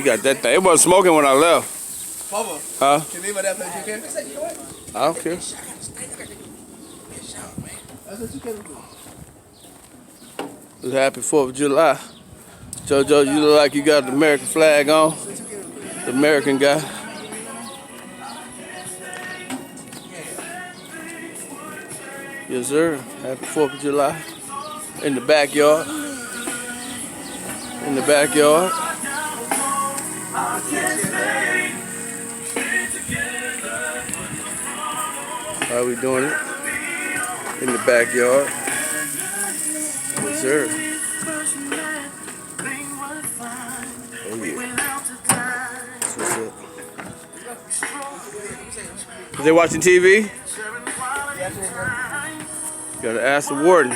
got that thing. It wasn't smoking when I left. Papa, Huh? can you leave that place? You can? I don't care. That's what you can do. It's happy 4th of July. JoJo, you look like you got the American flag on. The American guy. Yes, sir. Happy 4th of July. In the backyard. In the backyard. How we doing it? In the backyard. Yes, sir. Oh, yeah. That's what's up. Is they watching TV? Gotta ask the warden.